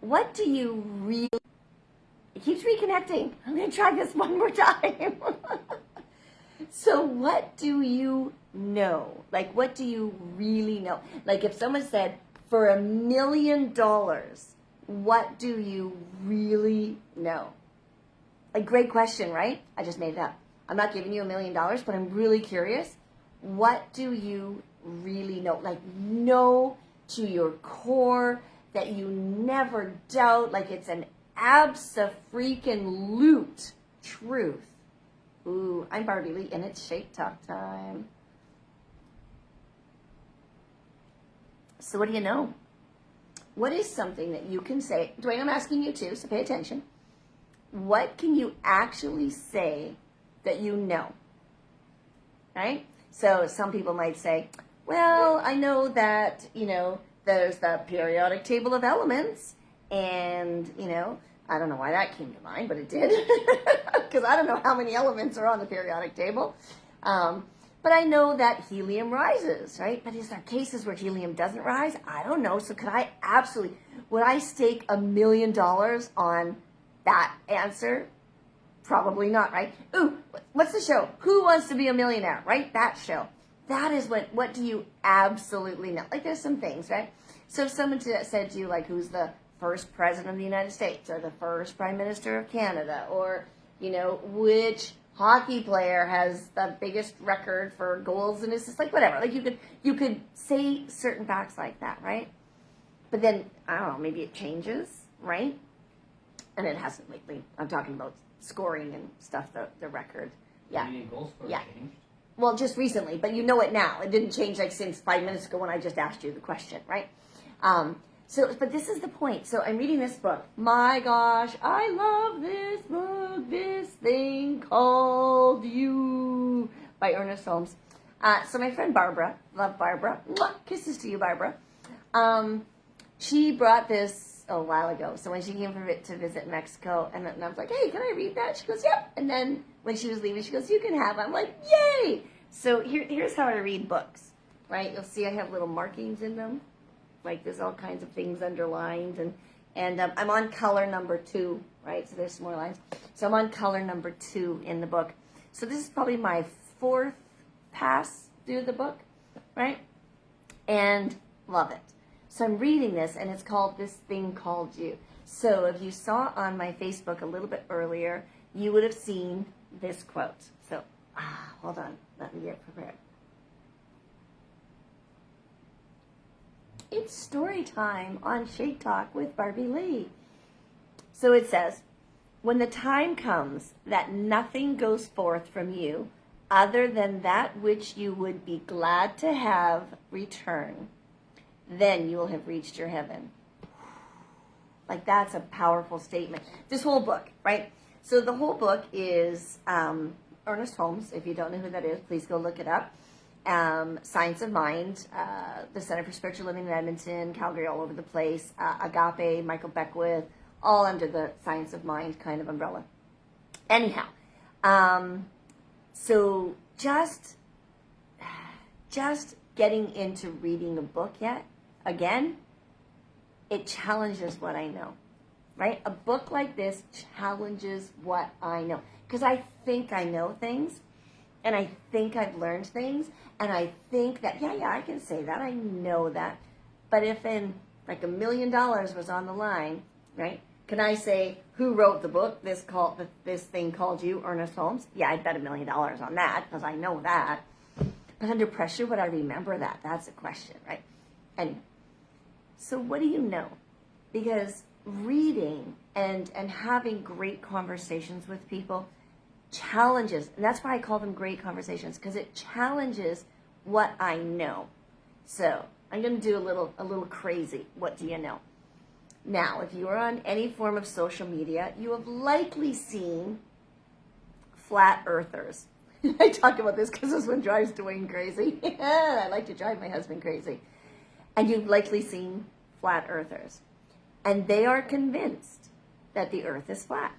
what do you really, it keeps reconnecting. I'm going to try this one more time. So what do you know? Like, what do you really know? Like, if someone said, for $1 million, what do you really know? Like, great question, right? I just made it up. I'm not giving you $1 million, but I'm really curious. What do you really know? Like, know to your core that you never doubt, like it's an abso-freaking-lute truth. Ooh, I'm Barbie Lee, and it's Shake Talk time. So what do you know? What is something that you can say? Dwayne, I'm asking you too, so pay attention. What can you actually say that you know? Right? So some people might say, well, I know that, there's the periodic table of elements, and, I don't know why that came to mind, but it did, because I don't know how many elements are on the periodic table. But I know that helium rises, right? But is there cases where helium doesn't rise? I don't know. So would I stake $1 million on that answer? Probably not, right? Ooh, what's the show? Who Wants to Be a Millionaire, right? That show. That is what do you absolutely know? Like, there's some things, right? So if someone said to you, like, who's the first president of the United States, or the first prime minister of Canada, or, which hockey player has the biggest record for goals and assists, like, whatever. Like, you could say certain facts like that, right? But then, I don't know, maybe it changes, right? And it hasn't lately. I'm talking about scoring and stuff, the record. Yeah. Goal scorer changed? Well, just recently, but you know it now. It didn't change like since 5 minutes ago when I just asked you the question, right? But this is the point. So I'm reading this book. My gosh, I love this book, This Thing Called You by Ernest Holmes. So my friend Barbara, love Barbara, mwah, kisses to you, Barbara. She brought this a while ago. So when she came to visit Mexico, and I was like, hey, can I read that? She goes, yep. And then when she was leaving, she goes, you can have it. I'm like, yay! So here's how I read books, right? You'll see I have little markings in them. Like, there's all kinds of things underlined, and I'm on color number 2, right? So there's some more lines. So I'm on color number 2 in the book. So this is probably my 4th pass through the book, right? And love it. So I'm reading this, and it's called This Thing Called You. So if you saw on my Facebook a little bit earlier, you would have seen this quote. So, hold on. Let me get prepared. It's story time on Shake Talk with Barbie Lee. So it says, when the time comes that nothing goes forth from you other than that which you would be glad to have return, then you will have reached your heaven. Like, that's a powerful statement. This whole book, right? So the whole book is Ernest Holmes. If you don't know who that is, please go look it up. Science of Mind, the Center for Spiritual Living in Edmonton, Calgary, all over the place, Agape, Michael Beckwith, all under the Science of Mind kind of umbrella. Anyhow, so just getting into reading a book again, it challenges what I know, right? A book like this challenges what I know, because I think I know things, and I think I've learned things, and I think that, yeah, I can say that, I know that. But if like $1 million was on the line, right? Can I say, who wrote the book, This Thing Called You, Ernest Holmes? Yeah, I'd bet $1 million on that, because I know that. But under pressure, would I remember that? That's a question, right? Anyway, so what do you know? Because reading and having great conversations with people challenges, and that's why I call them great conversations, because it challenges what I know. So I'm going to do a little crazy. What do you know? Now, if you are on any form of social media, you have likely seen flat earthers. I talk about this because this one drives Dwayne crazy. I like to drive my husband crazy. And you've likely seen flat earthers. And they are convinced that the earth is flat.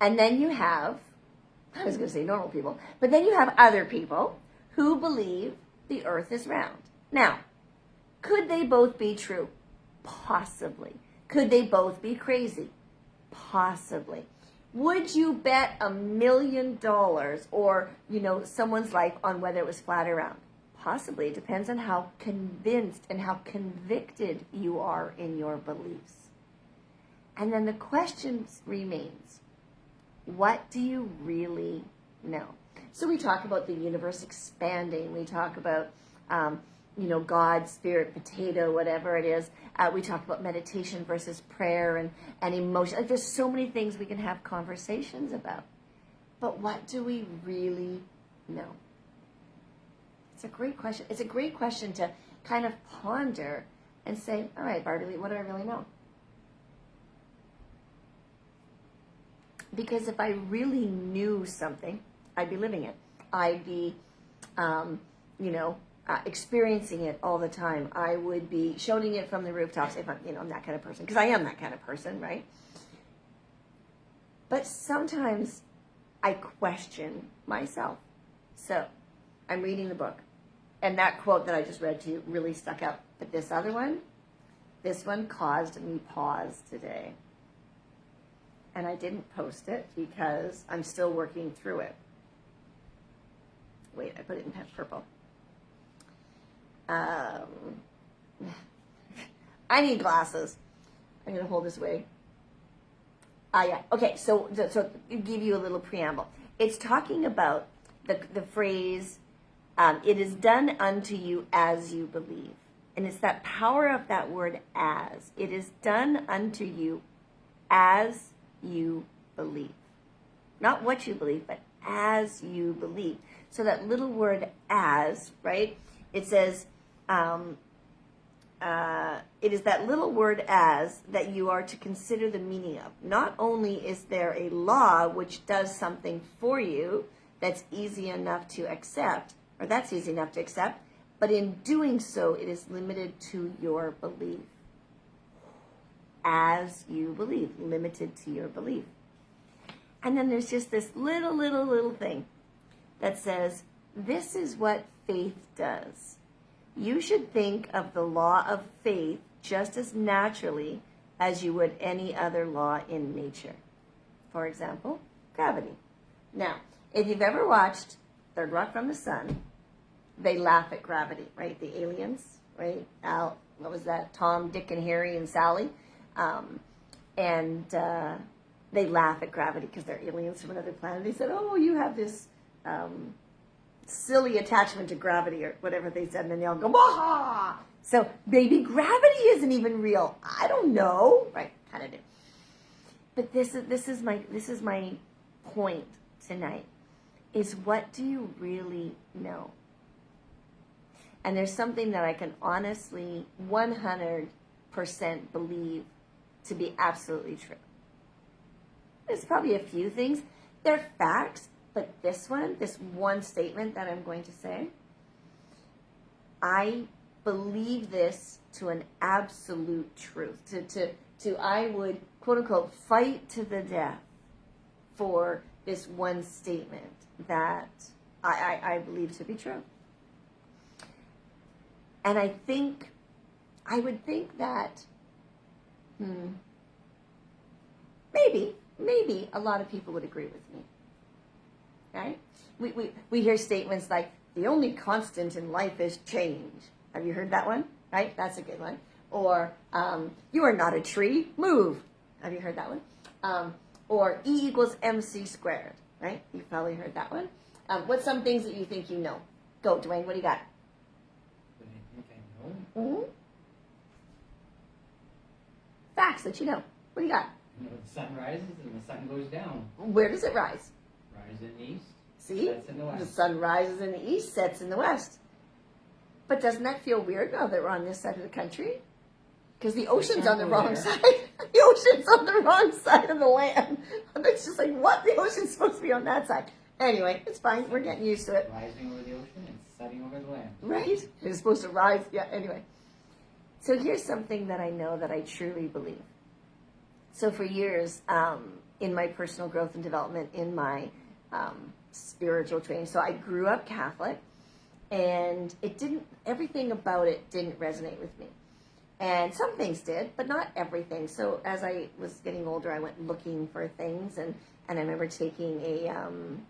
And then you have, I was going to say normal people, but then you have other people who believe the earth is round. Now, could they both be true? Possibly. Could they both be crazy? Possibly. Would you bet $1 million or, someone's life on whether it was flat or round? Possibly. It depends on how convinced and how convicted you are in your beliefs. And then the question remains, what do you really know? So we talk about the universe expanding. We talk about, God, spirit, potato, whatever it is. We talk about meditation versus prayer and emotion. Like, there's so many things we can have conversations about. But what do we really know? It's a great question. It's a great question to kind of ponder and say, all right, Barbie, what do I really know? Because if I really knew something, I'd be living it. I'd be, experiencing it all the time. I would be shouting it from the rooftops if I'm that kind of person. Because I am that kind of person, right? But sometimes I question myself. So I'm reading the book. And that quote that I just read to you really stuck out. But this one caused me pause today. And I didn't post it because I'm still working through it. Wait, I put it in purple. I need glasses. I'm going to hold this away. Yeah. Okay, so give you a little preamble. It's talking about the phrase, it is done unto you as you believe. And it's that power of that word as. It is done unto you as you believe. Not what you believe, but as you believe. So that little word as, right? It says, it is that little word as that you are to consider the meaning of. Not only is there a law which does something for you that's easy enough to accept, or that's easy enough to accept, but in doing so, it is limited to your belief. As you believe, limited to your belief. And then there's just this little thing that says, this is what faith does. You should think of the law of faith just as naturally as you would any other law in nature. For example, gravity. Now, if you've ever watched Third Rock from the Sun, they laugh at gravity, right? The aliens, right? What was that? Tom, Dick, and Harry and Sally. They laugh at gravity because they're aliens from another planet. They said, oh, you have this silly attachment to gravity or whatever they said, and then they all go, bah! So maybe gravity isn't even real. I don't know. Right, kind of do. But this is my point tonight, is what do you really know? And there's something that I can honestly 100% believe to be absolutely true. There's probably a few things. They're facts, but this one statement that I'm going to say, I believe this to an absolute truth. I would, quote unquote, fight to the death for this one statement that I believe to be true. And I would think that, maybe a lot of people would agree with me, right? We hear statements like, the only constant in life is change. Have you heard that one? Right? That's a good one. Or, you are not a tree, move. Have you heard that one? Or E equals MC squared, right? You've probably heard that one. What's some things that you think you know? Go, Dwayne, what do you got? What do you think I know? Mm-hmm. Facts that you know. What do you got? You know, the sun rises and the sun goes down. Where does it rise? Rise in the east, See? sets in the west. The sun rises in the east, sets in the west. But doesn't that feel weird now that we're on this side of the country? Because the ocean's on the wrong side. The ocean's on the wrong side of the land. It's just like, what? The ocean's supposed to be on that side. Anyway, it's fine. We're getting used to it. Rising over the ocean and setting over the land. Right? It's supposed to rise. Yeah, anyway. So here's something that I know that I truly believe. So for years, in my personal growth and development, in my spiritual training, so I grew up Catholic, and everything about it didn't resonate with me. And some things did, but not everything. So as I was getting older, I went looking for things, and I remember taking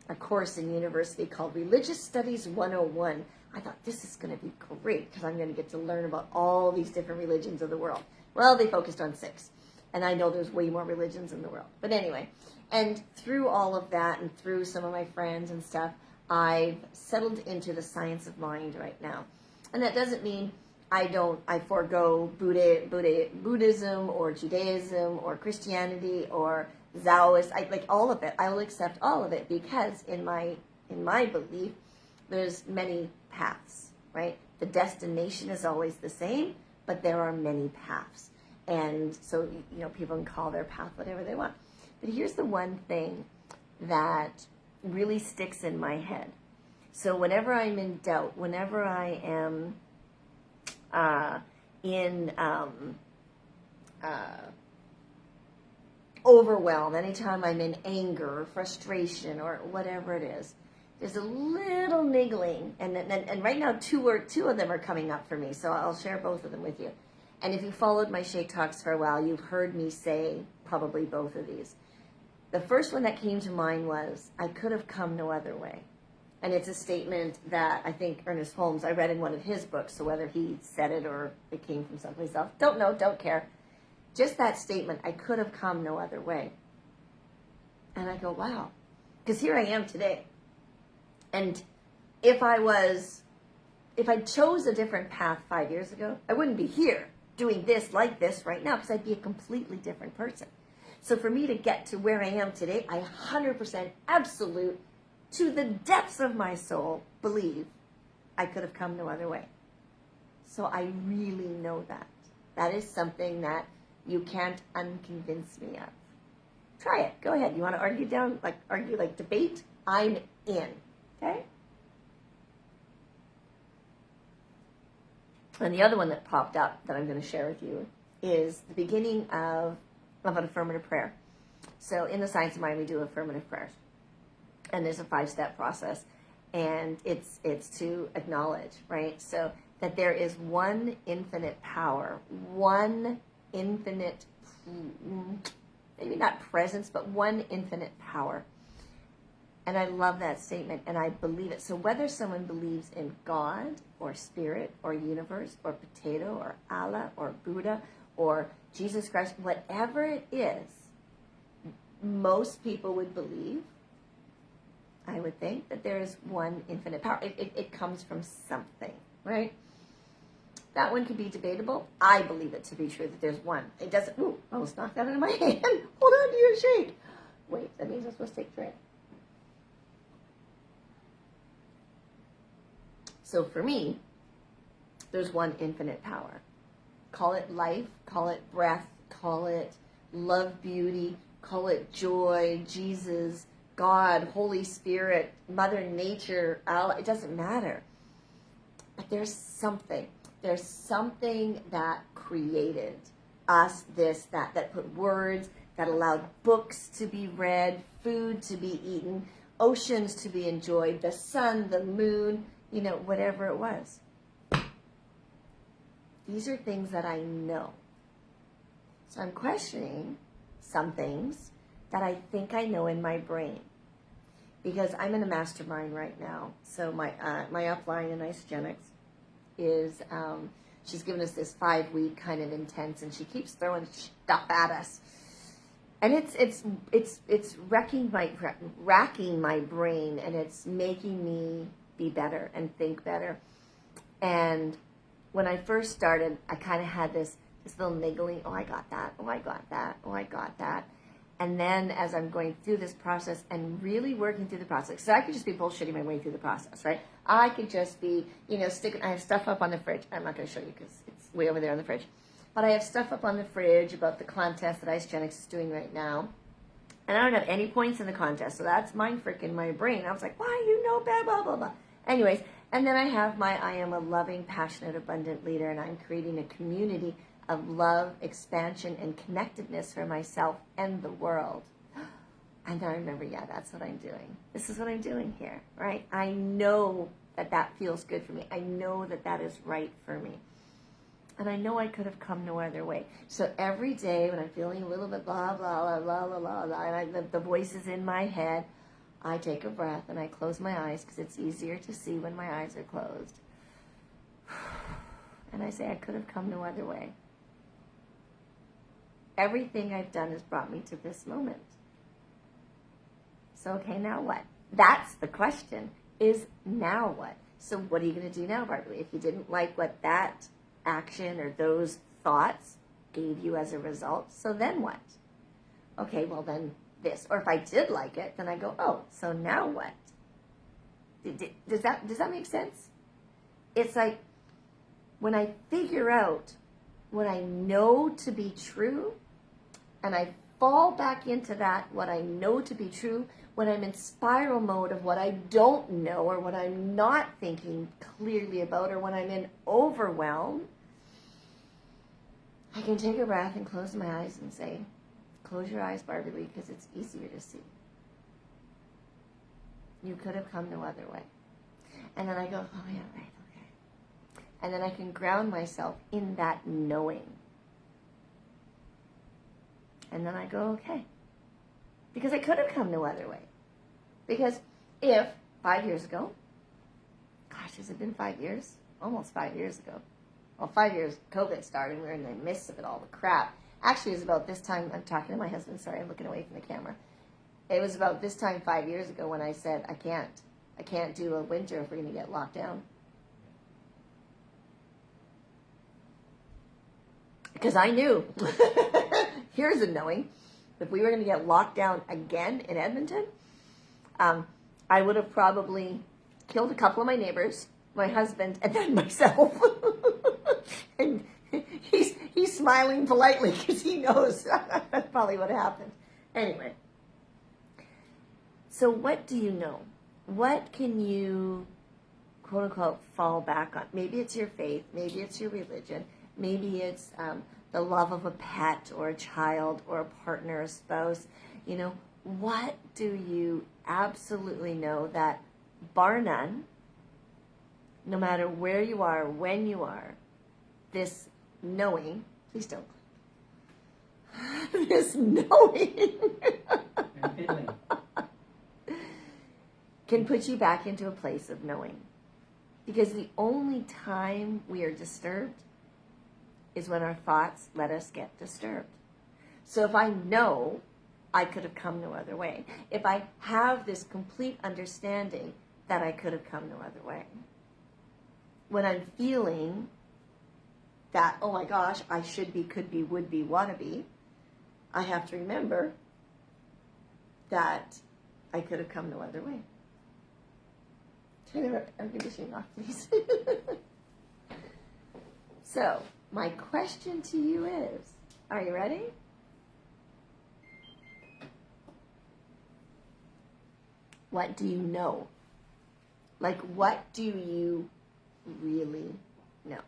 a course in university called Religious Studies 101. I thought, this is going to be great because I'm going to get to learn about all these different religions of the world. Well, they focused on 6, and I know there's way more religions in the world. But anyway, and through all of that and through some of my friends and stuff, I've settled into the science of mind right now. And that doesn't mean I forego Buddhism or Judaism or Christianity or Taoist. I like all of it. I will accept all of it because in my belief, there's many paths, right? The destination is always the same, but there are many paths. And so, people can call their path whatever they want. But here's the one thing that really sticks in my head. So whenever I'm in doubt, whenever I am overwhelmed, anytime I'm in anger or frustration or whatever it is, there's a little niggling, and right now two of them are coming up for me, so I'll share both of them with you. And if you followed my Shake Talks for a while, you've heard me say probably both of these. The first one that came to mind was, I could have come no other way. And it's a statement that I think Ernest Holmes, I read in one of his books, so whether he said it or it came from someplace else, don't know, don't care. Just that statement, I could have come no other way. And I go, wow. Because here I am today. And if I chose a different path 5 years ago, I wouldn't be here doing this like this right now because I'd be a completely different person. So for me to get to where I am today, I 100% absolute, to the depths of my soul, believe I could have come no other way. So I really know that. That is something that you can't unconvince me of. Try it. Go ahead. You want to argue debate? I'm in. Okay? And the other one that popped up that I'm going to share with you is the beginning of an affirmative prayer. So in the Science of Mind, we do affirmative prayers. And there's a 5-step process. And it's to acknowledge, right? So that there is one infinite power, one infinite, maybe not presence, but one infinite power. And I love that statement, and I believe it. So whether someone believes in God or spirit or universe or potato or Allah or Buddha or Jesus Christ, whatever it is, most people would believe, I would think, that there is one infinite power. It comes from something, right? That one could be debatable. I believe it to be true that there's one. It doesn't, I almost knocked that out of my hand. Hold on to your shake. Wait, that means I'm supposed to take a drink. So for me, there's one infinite power. Call it life, call it breath, call it love, beauty, call it joy, Jesus, God, Holy Spirit, Mother Nature, Allah, it doesn't matter. But there's something that created us, this, that put words, that allowed books to be read, food to be eaten, oceans to be enjoyed, the sun, the moon, whatever it was. These are things that I know. So I'm questioning some things that I think I know in my brain. Because I'm in a mastermind right now. So my upline in Isagenix is, she's given us this 5-week kind of intense, and she keeps throwing stuff at us. And it's racking my brain, and it's making me be better and think better. And when I first started, I kind of had this little niggling, oh, I got that, oh, I got that, oh, I got that. And then as I'm going through this process and really working through the process, so I could just be bullshitting my way through the process, right? I could just be, I have stuff up on the fridge. I'm not going to show you because it's way over there on the fridge. But I have stuff up on the fridge about the contest that Isagenix is doing right now. And I don't have any points in the contest, so that's mind freaking my brain. I was like, why, blah, blah, blah, blah. Anyways, and then I have I am a loving, passionate, abundant leader, and I'm creating a community of love, expansion, and connectedness for myself and the world. And then I remember, that's what I'm doing. This is what I'm doing here, right? I know that feels good for me. I know that is right for me. And I know I could have come no other way. So every day when I'm feeling a little bit blah, blah, blah, blah, blah, blah, and the voice is in my head, I take a breath and I close my eyes because it's easier to see when my eyes are closed. And I say, I could have come no other way. Everything I've done has brought me to this moment. So, okay, now what? That's the question, is now what? So what are you going to do now, Barbara? If you didn't like what that action or those thoughts gave you as a result, so then what? Okay, well then this. Or if I did like it, then I go, oh, so now what? Does that make sense? It's like when I figure out what I know to be true, and I fall back into that, what I know to be true, when I'm in spiral mode of what I don't know or what I'm not thinking clearly about, or when I'm in overwhelm, I can take a breath and close my eyes and say, close your eyes, Barbie Lee, because it's easier to see. You could have come no other way. And then I go, oh yeah, right, okay. And then I can ground myself in that knowing. And then I go, okay. Because I could have come no other way. Because if 5 years ago, gosh, has it been 5 years? Almost 5 years ago. Well, 5 years, COVID started, we were in the midst of it, all the crap. Actually, it was about this time, I'm talking to my husband, sorry, I'm looking away from the camera. It was about this time 5 years ago when I said, I can't do a winter if we're going to get locked down. Because I knew, here's a knowing, if we were going to get locked down again in Edmonton, I would have probably killed a couple of my neighbors, my husband, and then myself. And he's smiling politely because he knows that's probably what happened. Anyway, so what do you know? What can you, quote unquote, fall back on? Maybe it's your faith, maybe it's your religion, maybe it's the love of a pet or a child or a partner, a spouse. You know, what do you absolutely know that, bar none, no matter where you are, when you are, this knowing, please don't, this knowing can put you back into a place of knowing. Because the only time we are disturbed is when our thoughts let us get disturbed. So if I know I could have come no other way, if I have this complete understanding that I could have come no other way, when I'm feeling that, oh my gosh, I should be, could be, would be, wanna be, I have to remember that I could have come no other way. Turn the air conditioning off, please. So, my question to you is, are you ready? What do you know? Like, what do you really know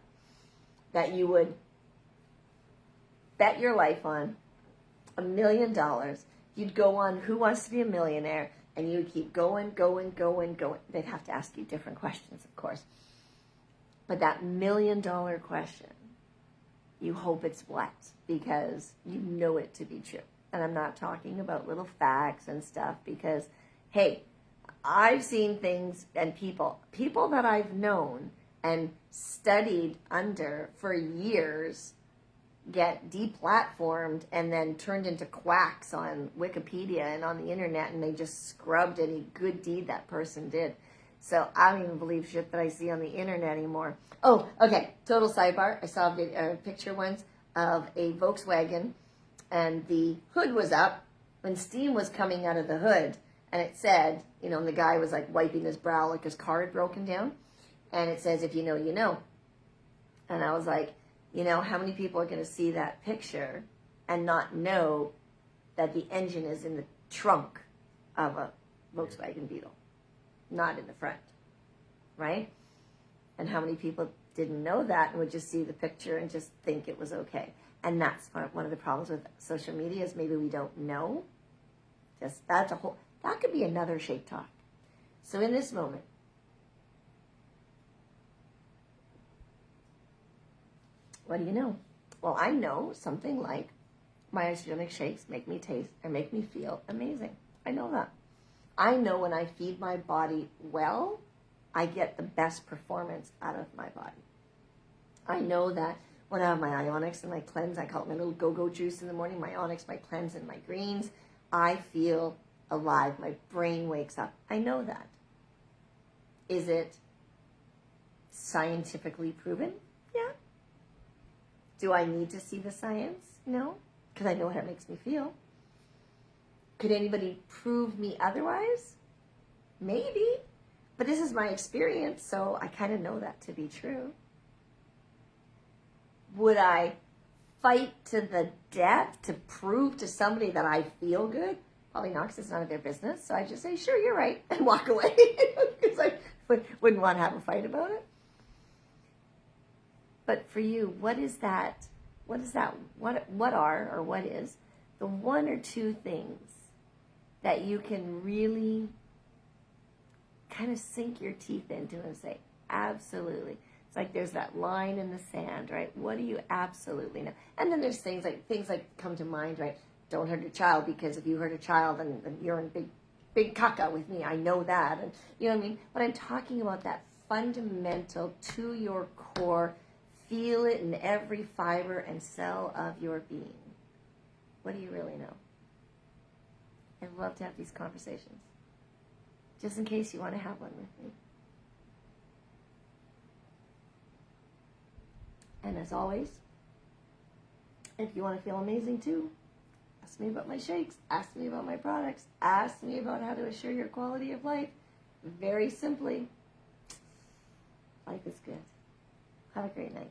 that you would bet your life on $1 million? You'd go on Who Wants to Be a Millionaire, and you'd keep going. They'd have to ask you different questions, of course. But that $1 million question, you hope it's what? Because you know it to be true. And I'm not talking about little facts and stuff, because, hey, I've seen things and people that I've known and studied under for years get deplatformed and then turned into quacks on Wikipedia and on the internet, and they just scrubbed any good deed that person did. So I don't even believe shit that I see on the internet anymore. Oh, okay, total sidebar. I saw a picture once of a Volkswagen, and the hood was up when steam was coming out of the hood, and it said, you know, and the guy was like wiping his brow like his car had broken down, and it says, if you know, you know. And I was like, you know, how many people are going to see that picture and not know that the engine is in the trunk of a Volkswagen Beetle, not in the front, right? And how many people didn't know that and would just see the picture and just think it was okay? And that's one of the problems with social media, is maybe we don't know. That could be another Shape Talk. So in this moment, What do you know? Well, I know something like my Isagenix shakes make me taste and make me feel amazing. I know that. I know when I feed my body well, I get the best performance out of my body. I know that when I have my Ionics and my cleanse, I call it my little go-go juice in the morning, my Onyx, my cleanse, and my greens, I feel alive. My brain wakes up. I know that. Is it scientifically proven? Yeah. Do I need to see the science? No, because I know how it makes me feel. Could anybody prove me otherwise? Maybe. But this is my experience, so I kind of know that to be true. Would I fight to the death to prove to somebody that I feel good? Probably not, because it's none of their business. So I just say, sure, you're right, and walk away, because I wouldn't want to have a fight about it. But for you, what is that? What is that? What are, or what is the one or two things that you can really kind of sink your teeth into and say, absolutely. It's like there's that line in the sand, right? What do you absolutely know? And then there's things like come to mind, right? Don't hurt your child, because if you hurt a child, then you're in big caca with me. I know that. And you know what I mean? But I'm talking about that fundamental, to your core, feel it in every fiber and cell of your being. What do you really know? I'd love to have these conversations, just in case you want to have one with me. And as always, if you want to feel amazing too, ask me about my shakes, ask me about my products, ask me about how to assure your quality of life. Very simply, life is good. Have a great night.